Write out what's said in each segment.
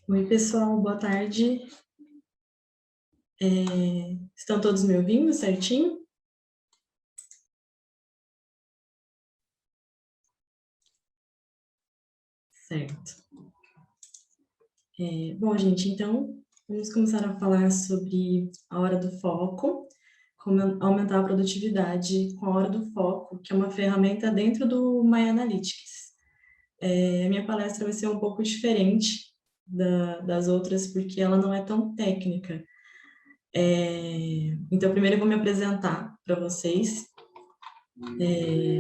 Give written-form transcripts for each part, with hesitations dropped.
Oi, pessoal, boa tarde. Estão todos me ouvindo certinho? Certo. Bom, gente, então, vamos começar a falar sobre a hora do foco, como aumentar a produtividade com a hora do foco, que é uma ferramenta dentro do My Analytics. A minha palestra vai ser um pouco diferente das outras, porque ela não é tão técnica. Então, primeiro eu vou me apresentar para vocês.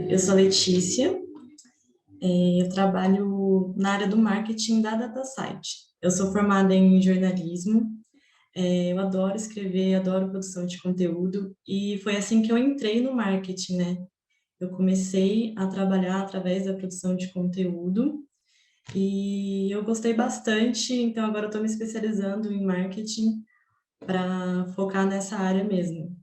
Eu sou a Letícia. Eu trabalho na área do marketing da DataSite. Eu sou formada em jornalismo, eu adoro escrever, adoro produção de conteúdo, e foi assim que eu entrei no marketing, né? Eu comecei a trabalhar através da produção de conteúdo, e eu gostei bastante, então agora eu estou me especializando em marketing para focar nessa área mesmo.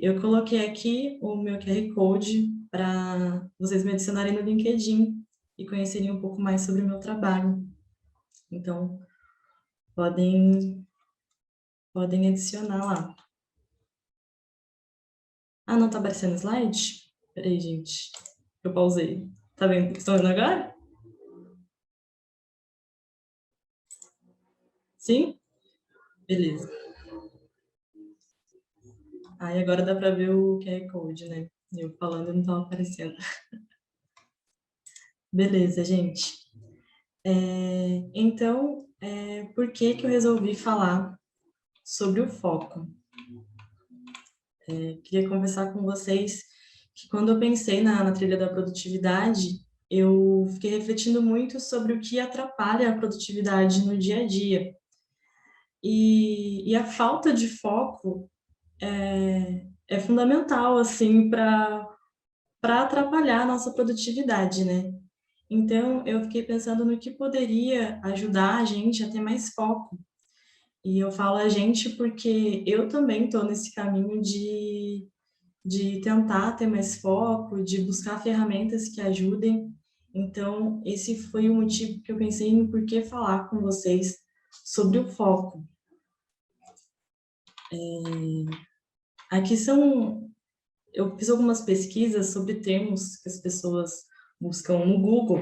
Eu coloquei aqui o meu QR Code para vocês me adicionarem no LinkedIn e conhecerem um pouco mais sobre o meu trabalho. Então, podem adicionar lá. Ah, não está aparecendo o slide? Peraí, gente. Eu pausei. Tá vendo? Estão vendo agora? Sim? Beleza. Aí agora dá para ver o QR Code, né? Eu falando não estava aparecendo. Beleza, gente. Então, por que que eu resolvi falar sobre o foco? Queria conversar com vocês que quando eu pensei na trilha da produtividade, eu fiquei refletindo muito sobre o que atrapalha a produtividade no dia a dia. E a falta de foco é fundamental, assim, para atrapalhar a nossa produtividade, né? Então, eu fiquei pensando no que poderia ajudar a gente a ter mais foco. E eu falo a gente porque eu também estou nesse caminho de tentar ter mais foco, de buscar ferramentas que ajudem. Então, esse foi o motivo que eu pensei em por que falar com vocês sobre o foco. Aqui eu fiz algumas pesquisas sobre termos que as pessoas buscam no Google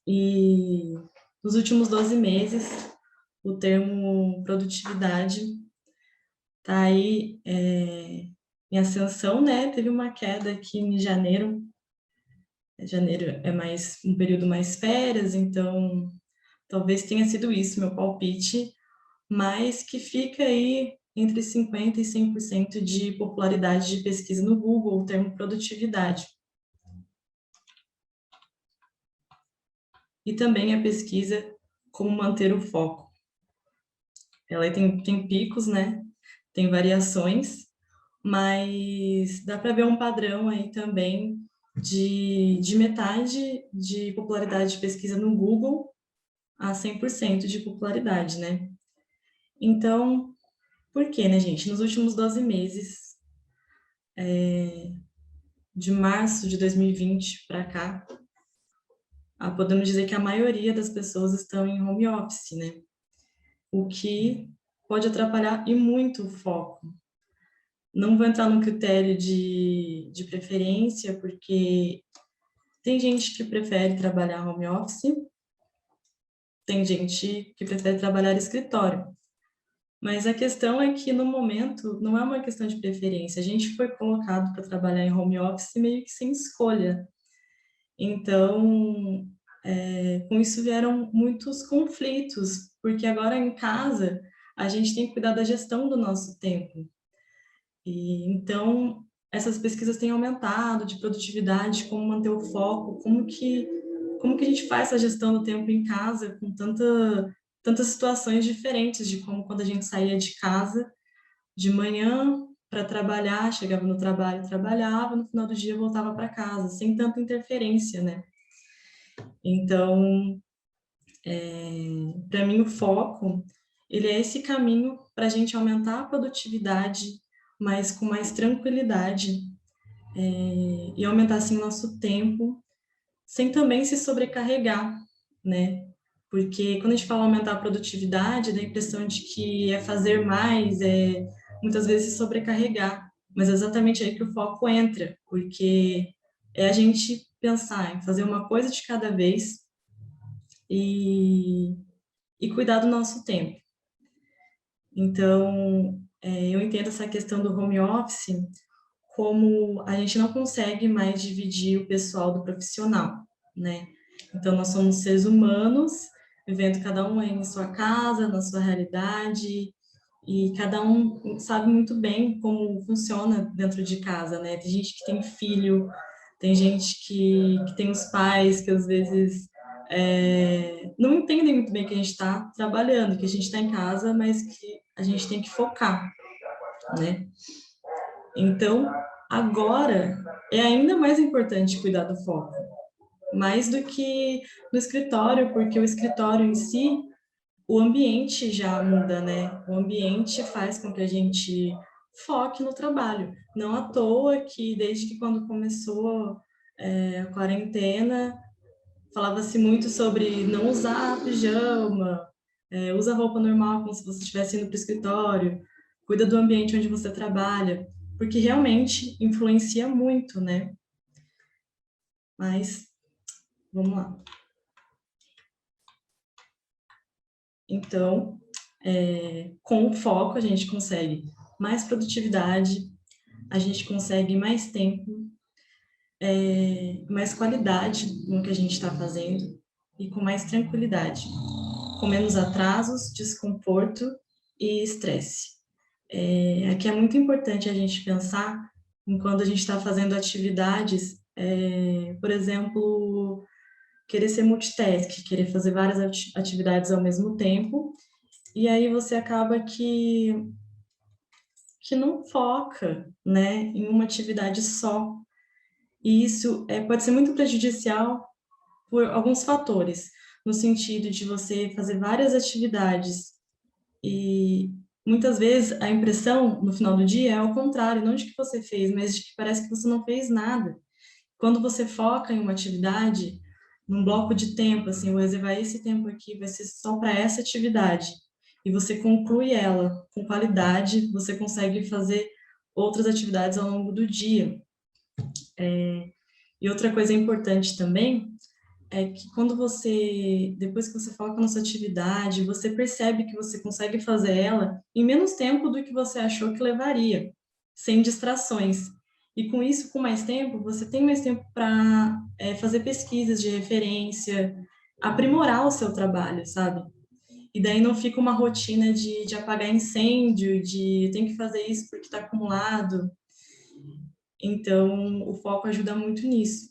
e nos últimos 12 meses o termo produtividade está aí em ascensão, né? Teve uma queda aqui em janeiro. Janeiro é mais um período mais férias, então talvez tenha sido isso meu palpite, mas que fica aí entre 50% e 100% de popularidade de pesquisa no Google, o termo produtividade. E também a pesquisa como manter o foco. Ela tem picos, né? Tem variações, mas dá para ver um padrão aí também de metade de popularidade de pesquisa no Google a 100% de popularidade, né? Então, por quê, né, gente? Nos últimos 12 meses, de março de 2020 para cá, podemos dizer que a maioria das pessoas estão em home office, né? O que pode atrapalhar e muito o foco. Não vou entrar no critério de preferência, porque tem gente que prefere trabalhar home office, tem gente que prefere trabalhar em escritório. Mas a questão é que, no momento, não é uma questão de preferência. A gente foi colocado para trabalhar em home office meio que sem escolha. Então, com isso vieram muitos conflitos, porque agora em casa a gente tem que cuidar da gestão do nosso tempo. E então essas pesquisas têm aumentado de produtividade, como manter o foco, como que a gente faz essa gestão do tempo em casa com tantas situações diferentes de como quando a gente saía de casa de manhã para trabalhar, chegava no trabalho, trabalhava, no final do dia voltava para casa, sem tanta interferência, né? Então, para mim, o foco, ele é esse caminho para a gente aumentar a produtividade, mas com mais tranquilidade, e aumentar, assim, o nosso tempo, sem também se sobrecarregar, né? Porque quando a gente fala aumentar a produtividade, dá a impressão de que é fazer mais, é muitas vezes se sobrecarregar. Mas é exatamente aí que o foco entra, porque é a gente pensar em fazer uma coisa de cada vez e, e cuidar do nosso tempo. Então, eu entendo essa questão do home office como a gente não consegue mais dividir o pessoal do profissional, né? Então, nós somos seres humanos, vivendo cada um em sua casa, na sua realidade, e cada um sabe muito bem como funciona dentro de casa, né? Tem gente que tem filho, tem gente que tem os pais que às vezes não entendem muito bem que a gente está trabalhando, que a gente está em casa, mas que a gente tem que focar, né? Então, agora é ainda mais importante cuidar do foco, mais do que no escritório, porque o escritório em si, o ambiente já muda, né? O ambiente faz com que a gente foque no trabalho. Não à toa que desde que quando começou a quarentena, falava-se muito sobre não usar pijama, usa roupa normal como se você estivesse indo para o escritório, cuida do ambiente onde você trabalha, porque realmente influencia muito, né? Mas, vamos lá. Então, com o foco, a gente consegue mais produtividade, a gente consegue mais tempo, mais qualidade no que a gente está fazendo e com mais tranquilidade, com menos atrasos, desconforto e estresse. Aqui é muito importante a gente pensar em quando a gente está fazendo atividades, por exemplo, querer ser multitask, querer fazer várias atividades ao mesmo tempo, e aí você acaba que não foca, né, em uma atividade só. E isso pode ser muito prejudicial por alguns fatores, no sentido de você fazer várias atividades e muitas vezes a impressão no final do dia é ao contrário, não de que você fez, mas de que parece que você não fez nada. Quando você foca em uma atividade, num bloco de tempo, assim, eu vou reservar esse tempo aqui, vai ser só para essa atividade, e você conclui ela com qualidade, você consegue fazer outras atividades ao longo do dia. E outra coisa importante também é que quando você, depois que você foca na sua atividade, você percebe que você consegue fazer ela em menos tempo do que você achou que levaria, sem distrações. E com isso, com mais tempo, você tem mais tempo para fazer pesquisas de referência, aprimorar o seu trabalho, sabe? E daí não fica uma rotina de apagar incêndio, de tem que fazer isso porque está acumulado. Então, o foco ajuda muito nisso.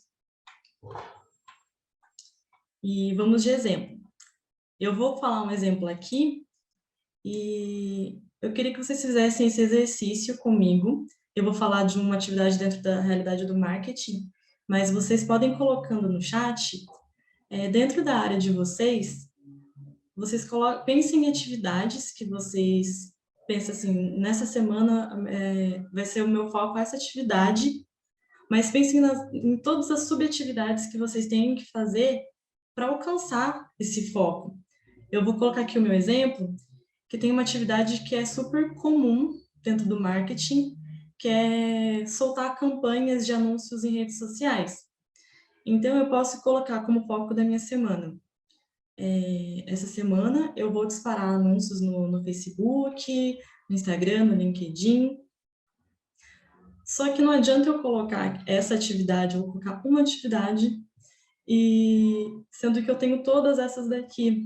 E vamos de exemplo. Eu vou falar um exemplo aqui e eu queria que vocês fizessem esse exercício comigo. Eu vou falar de uma atividade dentro da realidade do marketing, mas vocês podem ir colocando no chat, dentro da área de vocês, vocês pensem em atividades que vocês pensam assim, nessa semana vai ser o meu foco essa atividade, mas pensem em todas as subatividades que vocês têm que fazer para alcançar esse foco. Eu vou colocar aqui o meu exemplo, que tem uma atividade que é super comum dentro do marketing, que é soltar campanhas de anúncios em redes sociais. Então, eu posso colocar como foco da minha semana. Essa semana, eu vou disparar anúncios no Facebook, no Instagram, no LinkedIn. Só que não adianta eu colocar essa atividade, eu vou colocar uma atividade, e sendo que eu tenho todas essas daqui,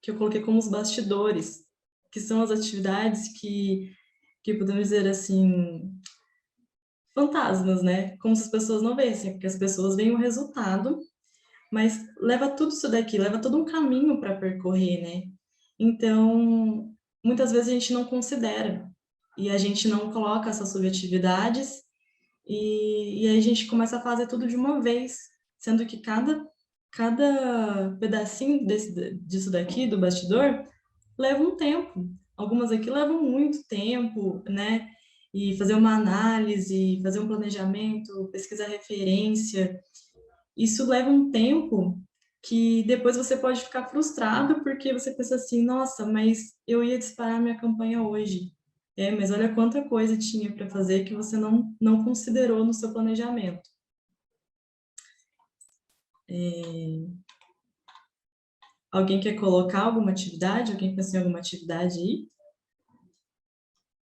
que eu coloquei como os bastidores, que são as atividades que podemos dizer assim, fantasmas, né? Como se as pessoas não vissem, porque as pessoas veem o resultado, mas leva tudo isso daqui, leva todo um caminho para percorrer, né? Então, muitas vezes a gente não considera, e a gente não coloca essas subatividades, e aí a gente começa a fazer tudo de uma vez, sendo que cada pedacinho disso daqui, do bastidor, leva um tempo. Algumas aqui levam muito tempo, né? E fazer uma análise, fazer um planejamento, pesquisar referência, isso leva um tempo que depois você pode ficar frustrado porque você pensa assim, nossa, mas eu ia disparar minha campanha hoje. Mas olha quanta coisa tinha para fazer que você não considerou no seu planejamento. Alguém quer colocar alguma atividade? Alguém pensou em alguma atividade aí?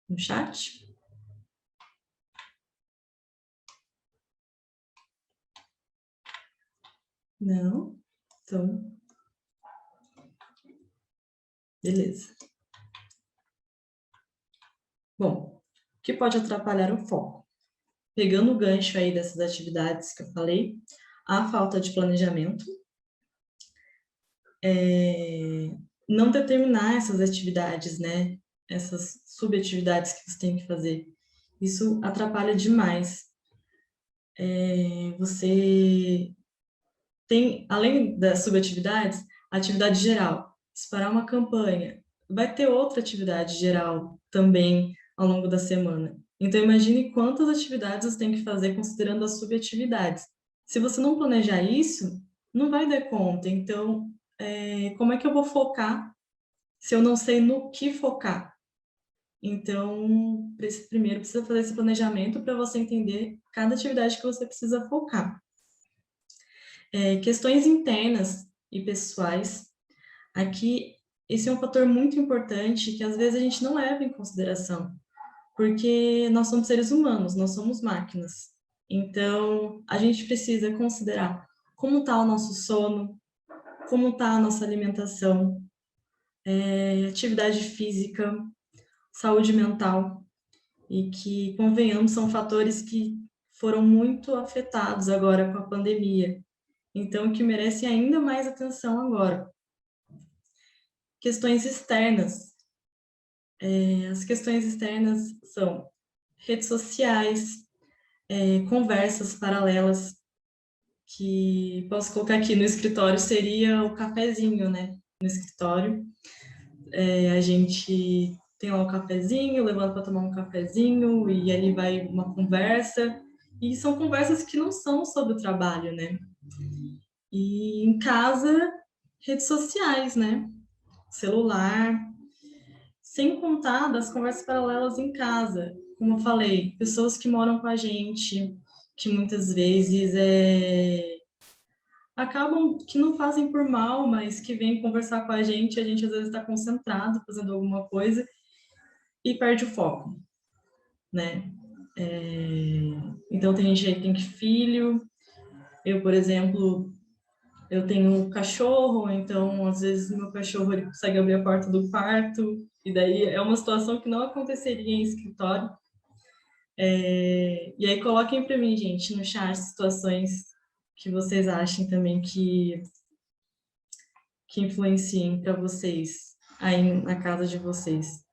No chat? Não? Então, beleza. Bom, o que pode atrapalhar o foco? Pegando o gancho aí dessas atividades que eu falei, a falta de planejamento, não determinar essas atividades, né? Essas subatividades que você tem que fazer. Isso atrapalha demais. Você tem, além das subatividades, a atividade geral. Disparar uma campanha. Vai ter outra atividade geral também ao longo da semana. Então, imagine quantas atividades você tem que fazer considerando as subatividades. Se você não planejar isso, não vai dar conta. Então, como é que eu vou focar se eu não sei no que focar? Então, primeiro precisa fazer esse planejamento para você entender cada atividade que você precisa focar. Questões internas e pessoais. Aqui, esse é um fator muito importante que às vezes a gente não leva em consideração, porque nós somos seres humanos, nós somos máquinas. Então, a gente precisa considerar como está o nosso sono, como está a nossa alimentação, atividade física, saúde mental, e que, convenhamos, são fatores que foram muito afetados agora com a pandemia, então que merecem ainda mais atenção agora. Questões externas. As questões externas são redes sociais, conversas paralelas, que posso colocar aqui no escritório, seria o cafezinho, né? No escritório, a gente tem lá o cafezinho, levanta para tomar um cafezinho, e ali vai uma conversa, e são conversas que não são sobre o trabalho, né? E em casa, redes sociais, né? Celular, sem contar das conversas paralelas em casa. Como eu falei, pessoas que moram com a gente, que muitas vezes acabam que não fazem por mal, mas que vêm conversar com a gente às vezes está concentrado fazendo alguma coisa e perde o foco, né? Então tem gente aí que tem filho, eu, por exemplo, eu tenho um cachorro, então às vezes meu cachorro ele consegue abrir a porta do quarto, e daí é uma situação que não aconteceria em escritório. E aí coloquem para mim, gente, no chat situações que vocês achem também que influenciem para vocês aí na casa de vocês.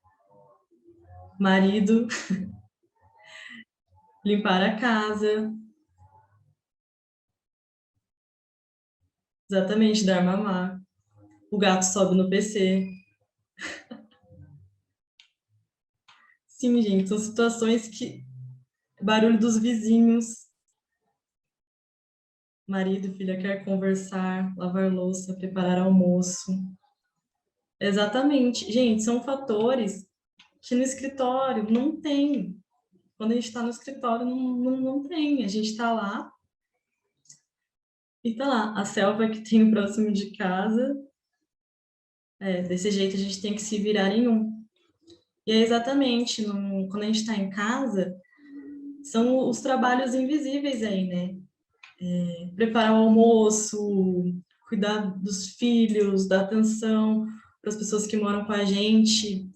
Marido, limpar a casa, exatamente, dar mamar. O gato sobe no PC. Sim, gente, são situações que... Barulho dos vizinhos. Marido e filha quer conversar, lavar louça, preparar almoço. Exatamente. Gente, são fatores que no escritório não tem. Quando a gente está no escritório, não tem. A gente está lá e tá lá. A selva que tem próximo de casa, desse jeito a gente tem que se virar em um. E é exatamente, quando a gente está em casa, são os trabalhos invisíveis aí, né? Preparar o almoço, cuidar dos filhos, dar atenção para as pessoas que moram com a gente.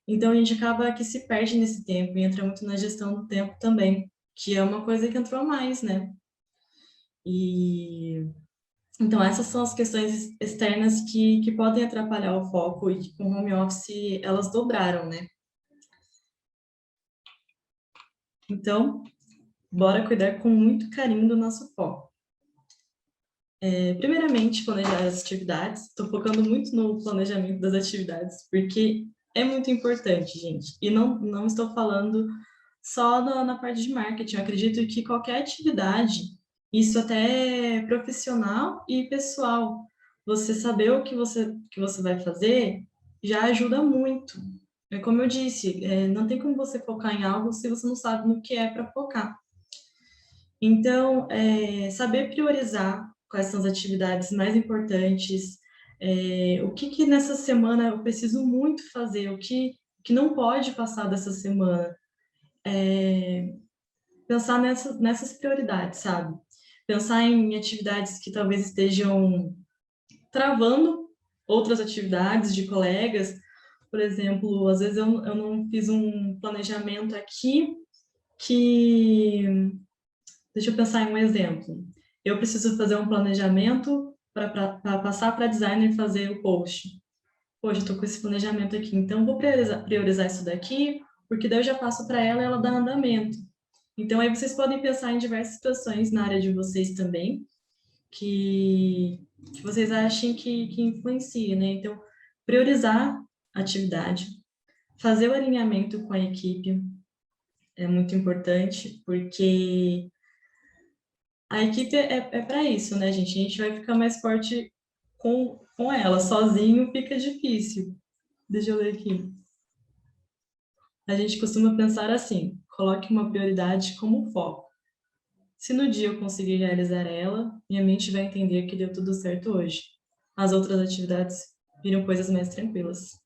Então, a gente acaba que se perde nesse tempo e entra muito na gestão do tempo também, que é uma coisa que entrou mais, né? E então, essas são as questões externas que podem atrapalhar o foco e que com o home office elas dobraram, né? Então, bora cuidar com muito carinho do nosso foco. Primeiramente, planejar as atividades. Estou focando muito no planejamento das atividades, porque é muito importante, gente. E não estou falando só na parte de marketing. Eu acredito que qualquer atividade, isso até é profissional e pessoal, você saber o que você vai fazer já ajuda muito. É como eu disse, não tem como você focar em algo se você não sabe no que é para focar. Então, saber priorizar quais são as atividades mais importantes, o que nessa semana eu preciso muito fazer, que não pode passar dessa semana. Pensar nessas prioridades, sabe? Pensar em atividades que talvez estejam travando outras atividades de colegas. Por exemplo, às vezes eu não fiz um planejamento aqui que... Deixa eu pensar em um exemplo. Eu preciso fazer um planejamento para passar para designer fazer o post. Poxa, estou com esse planejamento aqui, então vou priorizar isso daqui, porque daí eu já passo para ela e ela dá andamento. Então, aí vocês podem pensar em diversas situações na área de vocês também, que vocês achem que influencia, né? Então, priorizar a atividade, fazer o alinhamento com a equipe é muito importante, porque a equipe é para isso, né, gente? A gente vai ficar mais forte com ela, sozinho fica difícil. Deixa eu ler aqui. A gente costuma pensar assim: coloque uma prioridade como foco. Se no dia eu conseguir realizar ela, minha mente vai entender que deu tudo certo hoje. As outras atividades viram coisas mais tranquilas.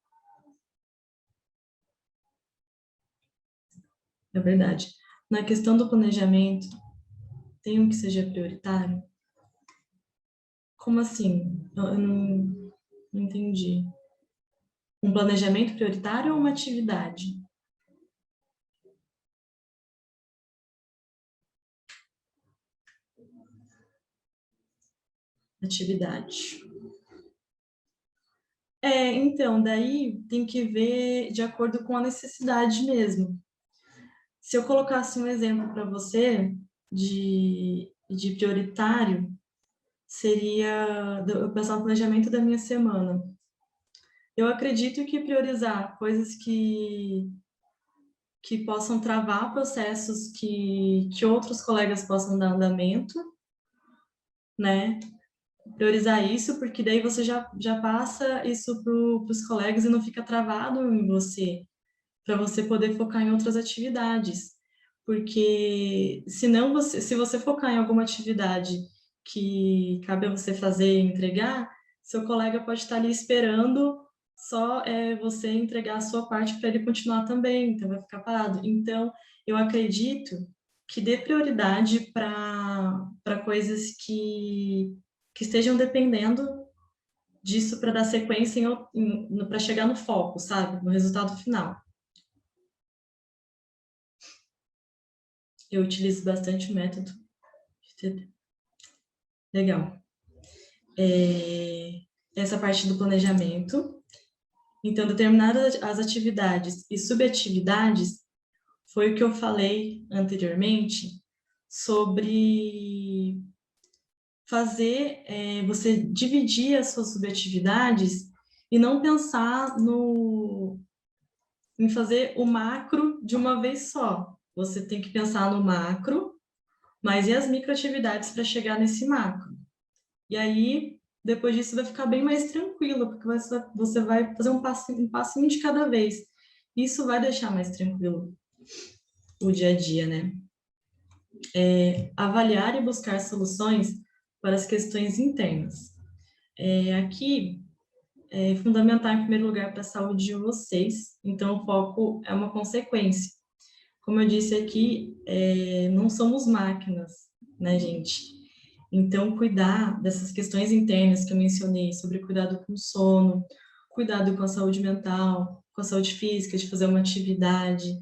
É verdade. Na questão do planejamento, tem um que seja prioritário? Como assim? Eu não entendi. Um planejamento prioritário ou uma atividade? Atividade. Então, daí tem que ver de acordo com a necessidade mesmo. Se eu colocasse um exemplo para você de prioritário, seria eu pensar no planejamento da minha semana. Eu acredito que priorizar coisas que possam travar processos que outros colegas possam dar andamento, né? Priorizar isso, porque daí você já passa isso para os colegas e não fica travado em você, para você poder focar em outras atividades. Porque senão se você focar em alguma atividade que cabe a você fazer e entregar, seu colega pode estar ali esperando só você entregar a sua parte para ele continuar também, então vai ficar parado. Então, eu acredito que dê prioridade para coisas que estejam dependendo disso para dar sequência para chegar no foco, sabe? No resultado final. Eu utilizo bastante o método. Legal. Essa parte do planejamento. Então, determinadas as atividades e subatividades foi o que eu falei anteriormente sobre fazer você dividir as suas subatividades e não pensar em fazer o macro de uma vez só. Você tem que pensar no macro, mas e as microatividades para chegar nesse macro? E aí, depois disso, vai ficar bem mais tranquilo, porque você vai fazer um passinho de cada vez. Isso vai deixar mais tranquilo o dia a dia, né? Avaliar e buscar soluções para as questões internas. Aqui, é fundamental, em primeiro lugar, para a saúde de vocês, então o foco é uma consequência. Como eu disse aqui, não somos máquinas, né, gente? Então, cuidar dessas questões internas que eu mencionei, sobre cuidado com o sono, cuidado com a saúde mental, com a saúde física, de fazer uma atividade,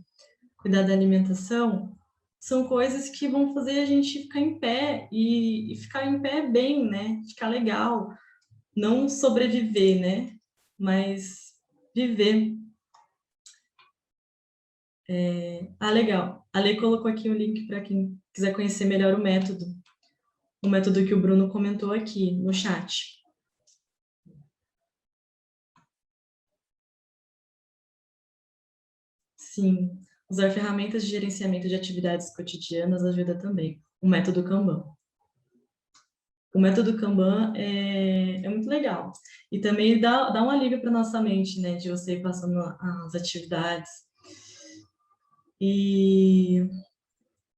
cuidar da alimentação, são coisas que vão fazer a gente ficar em pé e ficar em pé bem, né? Ficar legal, não sobreviver, né? Mas viver. Legal. A Lei colocou aqui o link para quem quiser conhecer melhor o método que o Bruno comentou aqui no chat. Sim, usar ferramentas de gerenciamento de atividades cotidianas ajuda também. O método Kanban. o método Kanban é muito legal. E também dá um alívio para nossa mente, né, de você ir passando as atividades. E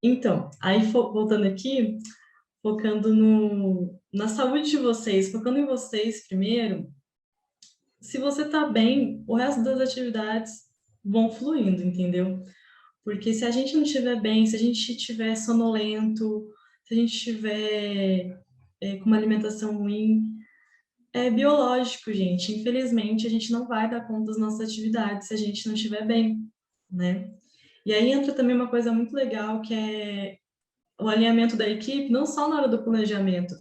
então, aí voltando aqui, focando na saúde de vocês, focando em vocês primeiro, se você tá bem, o resto das atividades vão fluindo, entendeu? Porque se a gente não estiver bem, se a gente estiver sonolento, se a gente estiver com uma alimentação ruim, é biológico, gente. Infelizmente, a gente não vai dar conta das nossas atividades se a gente não estiver bem, né? E aí entra também uma coisa muito legal, que é o alinhamento da equipe, não só na hora do planejamento,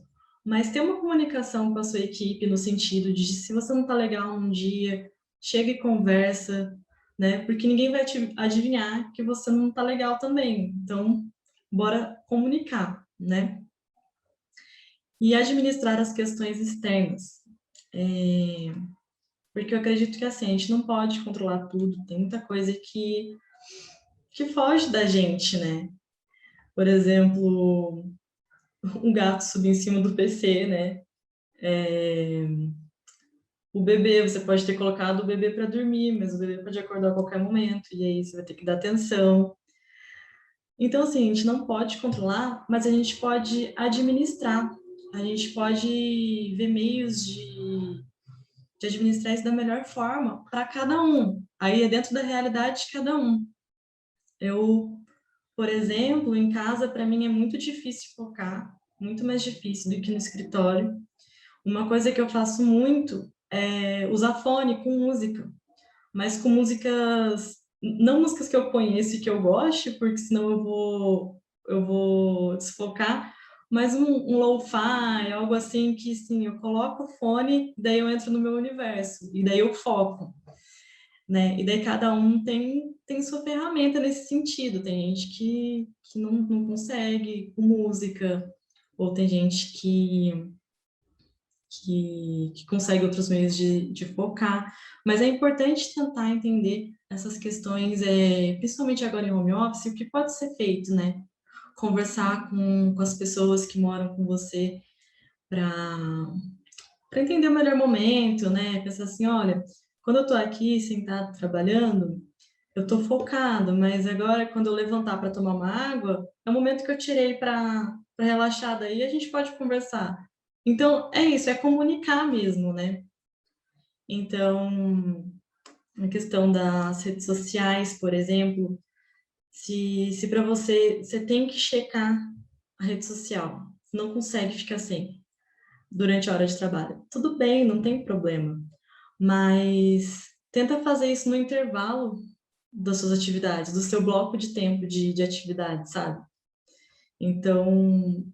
mas ter uma comunicação com a sua equipe no sentido de se você não está legal num dia, chega e conversa, né? Porque ninguém vai te adivinhar que você não está legal também. Então, bora comunicar, né? E administrar as questões externas. Porque eu acredito que assim, a gente não pode controlar tudo, tem muita coisa que foge da gente, né? Por exemplo, um gato subir em cima do PC, né? O bebê, você pode ter colocado o bebê para dormir, mas o bebê pode acordar a qualquer momento, e aí você vai ter que dar atenção. Então, assim, a gente não pode controlar, mas a gente pode administrar. A gente pode ver meios de administrar isso da melhor forma para cada um. Aí é dentro da realidade de cada um. Eu, por exemplo, em casa, para mim é muito difícil focar, muito mais difícil do que no escritório. Uma coisa que eu faço muito é usar fone com música, mas com músicas, não músicas que eu conheço e que eu goste, porque senão eu vou desfocar, mas um lo-fi, algo assim que, sim, eu coloco o fone, daí eu entro no meu universo, e daí eu foco, né? E daí cada um tem sua ferramenta nesse sentido. Tem gente que não consegue com música, ou tem gente que consegue outros meios de focar, mas é importante tentar entender essas questões, principalmente agora em home office, o que pode ser feito, né? Conversar com as pessoas que moram com você para entender o melhor momento, né? Pensar assim, olha, quando eu estou aqui sentado trabalhando, eu estou focado, mas agora quando eu levantar para tomar uma água, é o momento que eu tirei para relaxar, daí a gente pode conversar. Então, é isso, é comunicar mesmo, né? Então, a questão das redes sociais, por exemplo, se para você tem que checar a rede social, não consegue ficar sem durante a hora de trabalho. Tudo bem, não tem problema, mas tenta fazer isso no intervalo das suas atividades, do seu bloco de tempo de atividade, sabe? Então,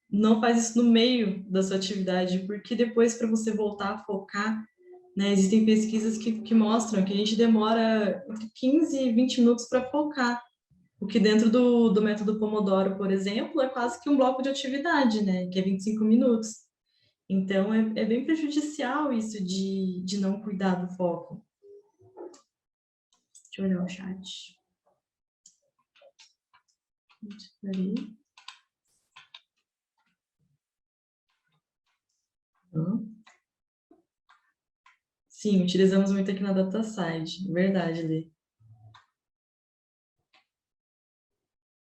não faz isso no meio da sua atividade, porque depois para você voltar a focar, né, existem pesquisas que mostram que a gente demora entre 15 e 20 minutos para focar, o que dentro do método Pomodoro, por exemplo, é quase que um bloco de atividade, né, que é 25 minutos. Então, é bem prejudicial isso de não cuidar do foco. Deixa eu olhar o chat. Peraí. Sim, utilizamos muito aqui na DataSide. Verdade, Lê.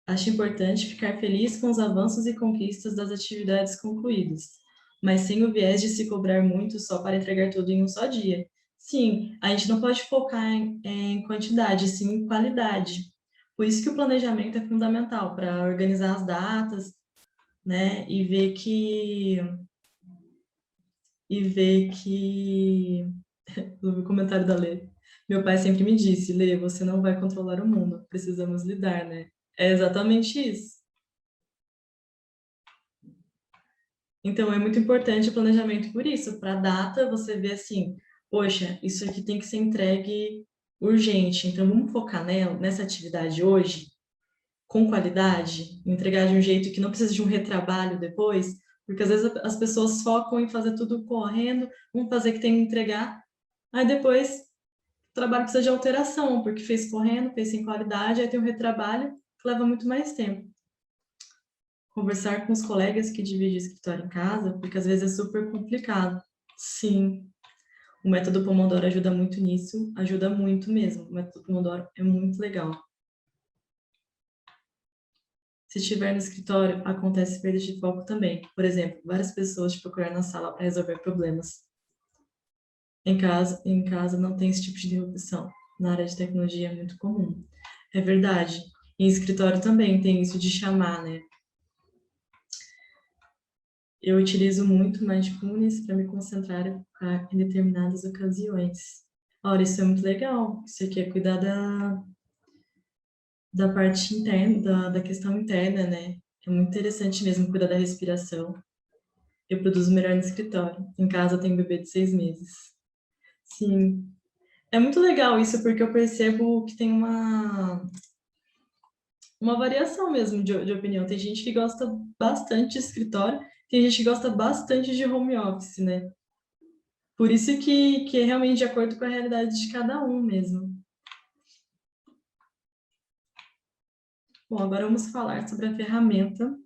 Acho importante ficar feliz com os avanços e conquistas das atividades concluídas, mas sem o viés de se cobrar muito só para entregar tudo em um só dia. Sim, a gente não pode focar em quantidade, sim em qualidade. Por isso que o planejamento é fundamental para organizar as datas, né, e ver que no comentário da Lê. Meu pai sempre me disse, Lê, você não vai controlar o mundo, precisamos lidar, né? É exatamente isso. Então, é muito importante o planejamento por isso. Para a data, você vê assim, poxa, isso aqui tem que ser entregue urgente, então vamos focar nessa atividade hoje, com qualidade, entregar de um jeito que não precisa de um retrabalho depois, porque às vezes as pessoas focam em fazer tudo correndo, vamos fazer que tem que entregar, aí depois o trabalho precisa de alteração, porque fez correndo, fez sem qualidade, aí tem um retrabalho que leva muito mais tempo. conversar com os colegas que dividem o escritório em casa, porque às vezes é super complicado. Sim, o método Pomodoro ajuda muito nisso, ajuda muito mesmo. O método Pomodoro é muito legal. Se estiver no escritório, acontece perda de foco também. Por exemplo, várias pessoas te procurar na sala para resolver problemas. Em casa não tem esse tipo de interrupção. Na área de tecnologia é muito comum. É verdade. Em escritório também tem isso de chamar, né? Eu utilizo muito Mindfulness para me concentrar e focar em determinadas ocasiões. Ora, isso é muito legal. Isso aqui é cuidar da parte interna, da questão interna, né? É muito interessante mesmo cuidar da respiração. Eu produzo melhor no escritório. Em casa eu tenho um bebê de 6 meses. Sim. É muito legal isso, porque eu percebo que tem uma variação mesmo de opinião. Tem gente que gosta bastante de escritório, tem gente que gosta bastante de home office, né? Por isso que é realmente de acordo com a realidade de cada um mesmo. Bom, agora vamos falar sobre a ferramenta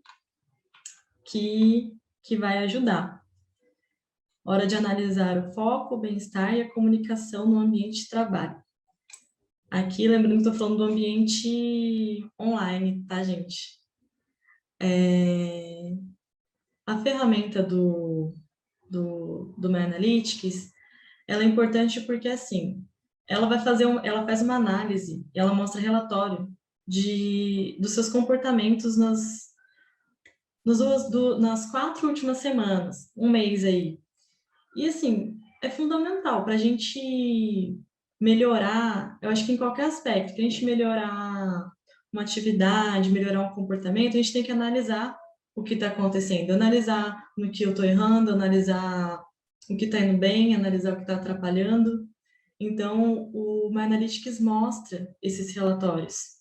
que vai ajudar. Hora de analisar o foco, o bem-estar e a comunicação no ambiente de trabalho. Aqui, lembrando que estou falando do ambiente online, tá, gente? A ferramenta do My Analytics, ela é importante porque, assim, ela faz uma análise, ela mostra relatório dos seus comportamentos nas 4 últimas semanas, um mês aí. E, assim, é fundamental para a gente melhorar, eu acho que em qualquer aspecto, para a gente melhorar uma atividade, melhorar um comportamento, a gente tem que analisar o que está acontecendo, analisar no que eu estou errando, analisar o que está indo bem, analisar o que está atrapalhando. Então, o My Analytics mostra esses relatórios,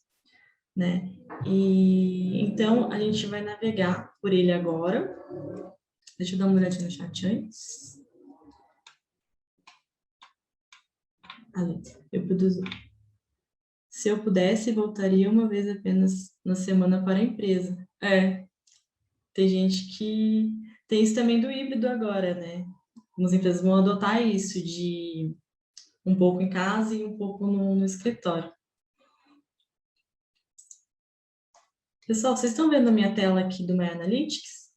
né? E então a gente vai navegar por ele agora. Deixa eu dar uma olhadinha no chat antes. Ali, eu produzo. Se eu pudesse, voltaria uma vez apenas na semana para a empresa. Tem gente que tem isso também do híbrido agora, né? Algumas empresas vão adotar isso de um pouco em casa e um pouco no escritório. Pessoal, vocês estão vendo a minha tela aqui do My Analytics?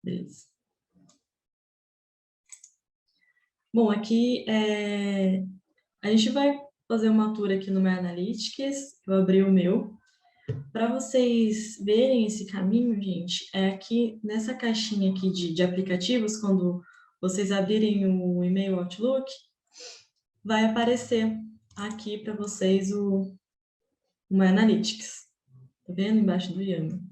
Beleza. Bom, aqui a gente vai fazer uma tour aqui no My Analytics. Eu abri o meu. Para vocês verem esse caminho, gente, é aqui nessa caixinha aqui de aplicativos, quando vocês abrirem o e-mail Outlook, vai aparecer aqui para vocês o My Analytics. Tá vendo? Embaixo do Yami.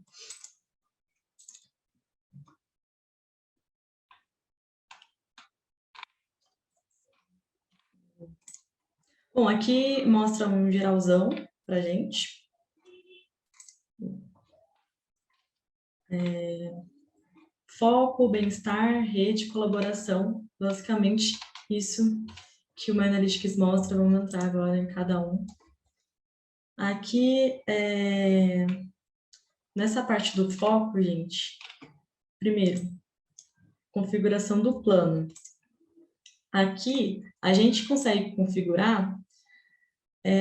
Bom, aqui mostra um geralzão pra gente. Foco, bem-estar, rede, colaboração. Basicamente, isso que o My Analytics mostra. Vamos entrar agora em cada um. Aqui, nessa parte do foco, gente, primeiro, configuração do plano. Aqui, a gente consegue configurar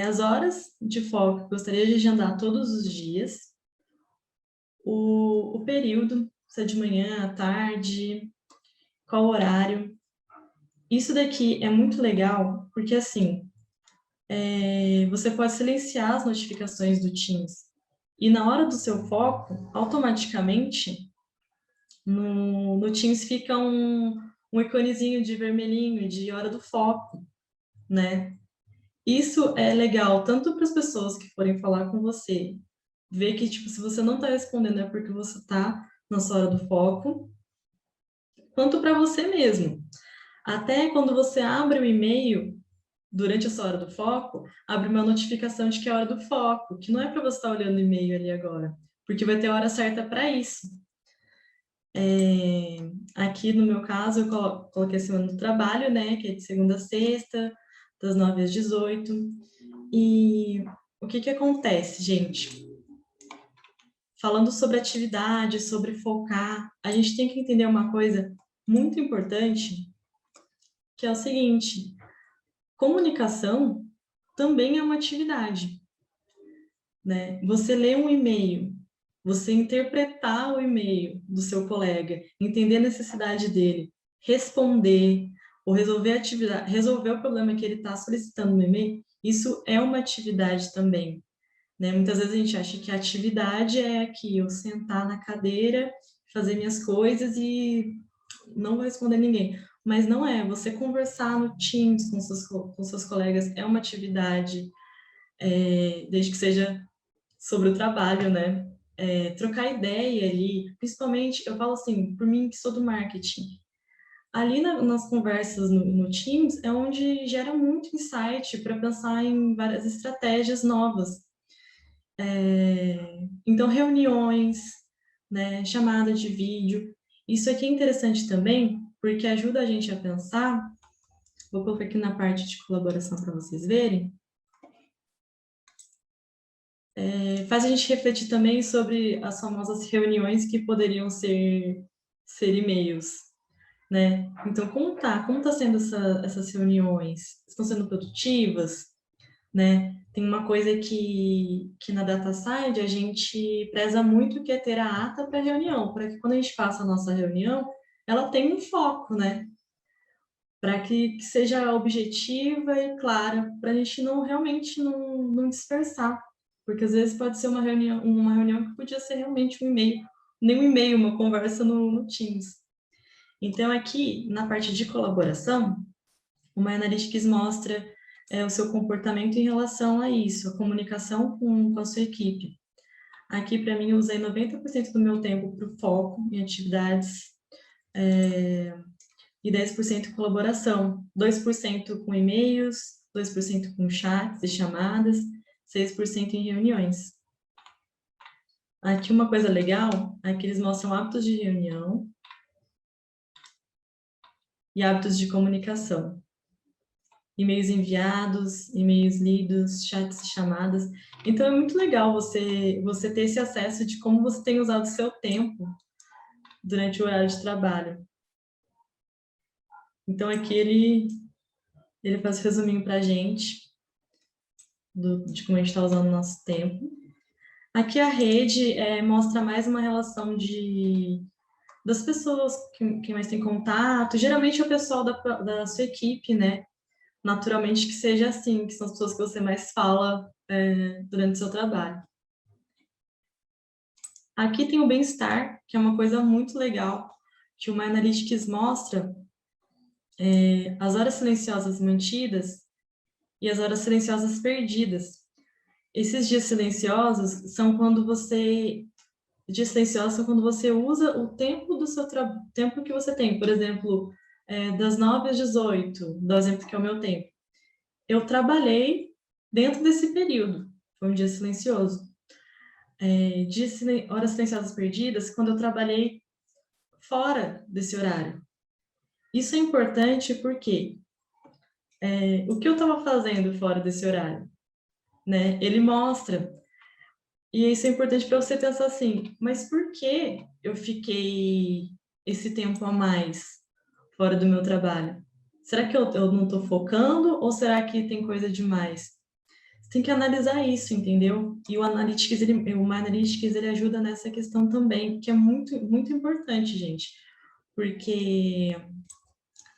as horas de foco que gostaria de agendar todos os dias, o período, se é de manhã, à tarde, qual horário. Isso daqui é muito legal, porque assim, você pode silenciar as notificações do Teams. E na hora do seu foco, automaticamente, no Teams fica um iconezinho de vermelhinho, de hora do foco, né? Isso é legal tanto para as pessoas que forem falar com você, ver que, tipo, se você não está respondendo é porque você está na sua hora do foco, quanto para você mesmo. Até quando você abre o e-mail, durante a sua hora do foco, abre uma notificação de que é a hora do foco, que não é para você estar olhando o e-mail ali agora, porque vai ter a hora certa para isso. Aqui no meu caso, eu coloquei a semana do trabalho, né, que é de segunda a sexta, das 9 às 18. E o que que acontece, gente? Falando sobre atividade, sobre focar, a gente tem que entender uma coisa muito importante, que é o seguinte: comunicação também é uma atividade, né? Você ler um e-mail, você interpretar o e-mail do seu colega, entender a necessidade dele, responder ou resolver a atividade, resolver o problema que ele está solicitando no e-mail, isso é uma atividade também, né? Muitas vezes a gente acha que a atividade é aqui, eu sentar na cadeira, fazer minhas coisas e não vou responder ninguém. Mas não é, você conversar no Teams com seus colegas é uma atividade, desde que seja sobre o trabalho, né? Trocar ideia ali, principalmente, eu falo assim, por mim que sou do marketing, ali nas conversas no Teams é onde gera muito insight para pensar em várias estratégias novas. Então, reuniões, né, chamada de vídeo, isso aqui é interessante também, porque ajuda a gente a pensar, vou colocar aqui na parte de colaboração para vocês verem, faz a gente refletir também sobre as famosas reuniões que poderiam ser e-mails, né? Então, como tá sendo essas reuniões? Estão sendo produtivas, né? Tem uma coisa que na DataSide a gente preza muito, que é ter a ata para a reunião, para que quando a gente faça a nossa reunião, ela tenha um foco, né? Para que seja objetiva e clara, para a gente realmente não dispersar, porque às vezes pode ser uma reunião que podia ser realmente um e-mail, nem um e-mail, uma conversa no Teams. Então, aqui, na parte de colaboração, o My Analytics mostra o seu comportamento em relação a isso, a comunicação com a sua equipe. Aqui, para mim, eu usei 90% do meu tempo para o foco em atividades e 10% colaboração, 2% com e-mails, 2% com chats e chamadas, 6% em reuniões. Aqui uma coisa legal é que eles mostram hábitos de reunião e hábitos de comunicação. E-mails enviados, e-mails lidos, chats e chamadas. Então, é muito legal você ter esse acesso de como você tem usado o seu tempo durante o horário de trabalho. Então, aqui ele faz um resuminho para a gente de como a gente está usando o nosso tempo. Aqui a rede mostra mais uma relação das pessoas que mais tem contato, geralmente é o pessoal da sua equipe, né? Naturalmente que seja assim, que são as pessoas que você mais fala durante o seu trabalho. Aqui tem o bem-estar, que é uma coisa muito legal, que o My Analytics mostra as horas silenciosas mantidas e as horas silenciosas perdidas. Esses dias silenciosos são quando você dias silenciosos são quando você usa o tempo do seu tempo que você tem. Por exemplo, das 9 às 18, do exemplo que é o meu tempo. Eu trabalhei dentro desse período, foi um dia silencioso. Horas silenciosas perdidas, quando eu trabalhei fora desse horário. Isso é importante porque o que eu estava fazendo fora desse horário? Né? Ele mostra. E isso é importante para você pensar assim, mas por que eu fiquei esse tempo a mais fora do meu trabalho? Será que eu não estou focando ou será que tem coisa demais? Você tem que analisar isso, entendeu? E o My Analytics, ele ajuda nessa questão também, que é muito, muito importante, gente. Porque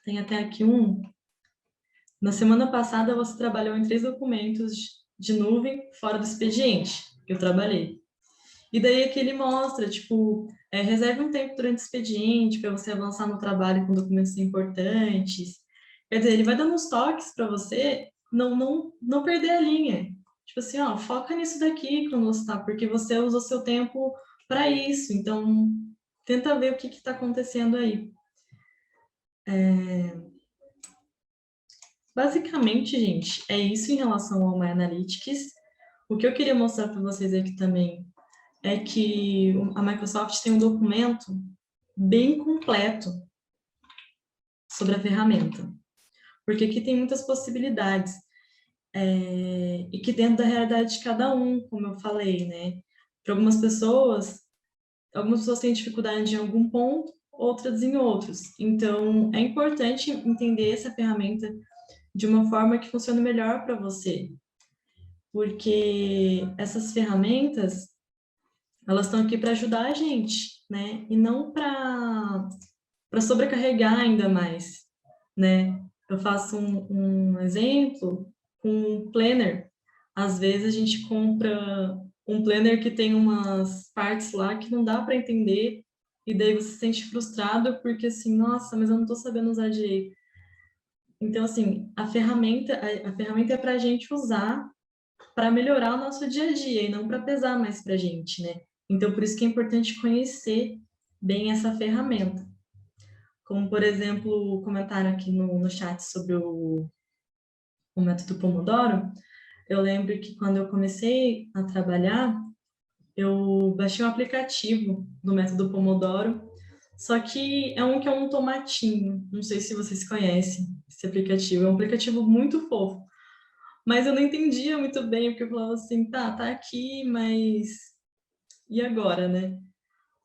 tem até aqui na semana passada você trabalhou em 3 documentos de nuvem fora do expediente que eu trabalhei. E daí aqui ele mostra, tipo, reserve um tempo durante o expediente para você avançar no trabalho com documentos importantes. Quer dizer, ele vai dando uns toques para você não perder a linha. Tipo assim, ó, foca nisso daqui quando você tá, porque você usou seu tempo para isso. Então, tenta ver o que está acontecendo aí. Basicamente, gente, é isso em relação ao My Analytics. O que eu queria mostrar para vocês aqui também é que a Microsoft tem um documento bem completo sobre a ferramenta, porque aqui tem muitas possibilidades. e que dentro da realidade de cada um, como eu falei, né? Para algumas pessoas têm dificuldade em algum ponto, outras em outros. Então, é importante entender essa ferramenta de uma forma que funcione melhor para você, porque essas ferramentas, elas estão aqui para ajudar a gente, né? E não para sobrecarregar ainda mais, né? Eu faço um exemplo com um planner. Às vezes a gente compra um planner que tem umas partes lá que não dá para entender, e daí você se sente frustrado porque assim, nossa, mas eu não estou sabendo usar direito. Então, assim, a ferramenta é para a gente usar para melhorar o nosso dia a dia e não para pesar mais para a gente, né? Então, por isso que é importante conhecer bem essa ferramenta. Como, por exemplo, comentaram aqui no chat sobre o método Pomodoro, eu lembro que quando eu comecei a trabalhar, eu baixei um aplicativo do método Pomodoro, só que é um tomatinho, não sei se vocês conhecem esse aplicativo, é um aplicativo muito fofo, mas eu não entendia muito bem, porque eu falava assim, tá aqui, mas e agora, né?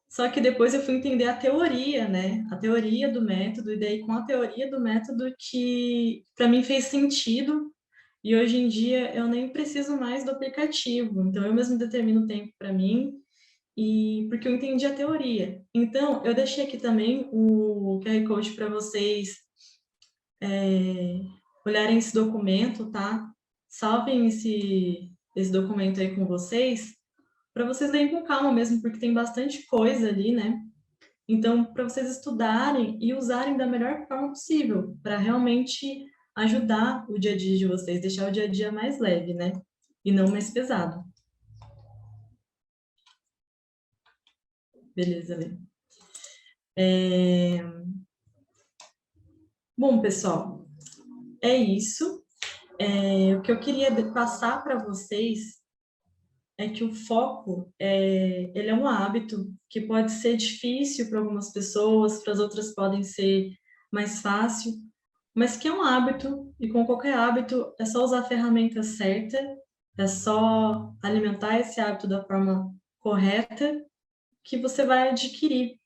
Só que depois eu fui entender a teoria, né? A teoria do método, e daí com a teoria do método que para mim fez sentido, e hoje em dia eu nem preciso mais do aplicativo. Então eu mesmo determino o tempo para mim, e porque eu entendi a teoria. Então eu deixei aqui também o QR Code para vocês olharem esse documento, tá? Salvem esse documento aí com vocês, para vocês lerem com calma mesmo, porque tem bastante coisa ali, né? Então, para vocês estudarem e usarem da melhor forma possível, para realmente ajudar o dia a dia de vocês, deixar o dia a dia mais leve, né? E não mais pesado. Beleza, Lê. Bom, pessoal, é isso. O que eu queria passar para vocês é que o foco, ele é um hábito que pode ser difícil para algumas pessoas, para as outras podem ser mais fácil, mas que é um hábito, e com qualquer hábito é só usar a ferramenta certa, é só alimentar esse hábito da forma correta que você vai adquirir,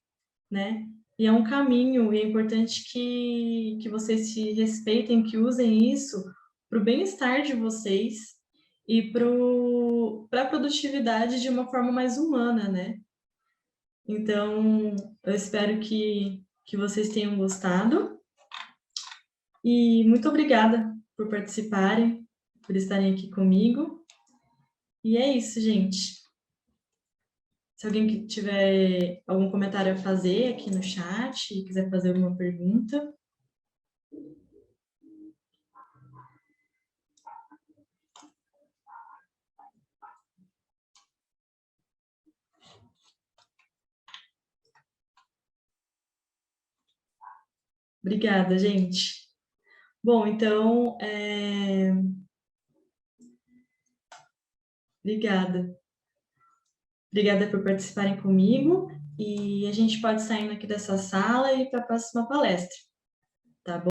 né? E é um caminho, e é importante que vocês se respeitem, que usem isso para o bem-estar de vocês e para a produtividade de uma forma mais humana, né? Então, eu espero que vocês tenham gostado. E muito obrigada por participarem, por estarem aqui comigo. E é isso, gente. Se alguém tiver algum comentário a fazer aqui no chat e quiser fazer alguma pergunta. Obrigada, gente. Bom, então, obrigada. Obrigada por participarem comigo. E a gente pode sair aqui dessa sala e ir para a próxima palestra.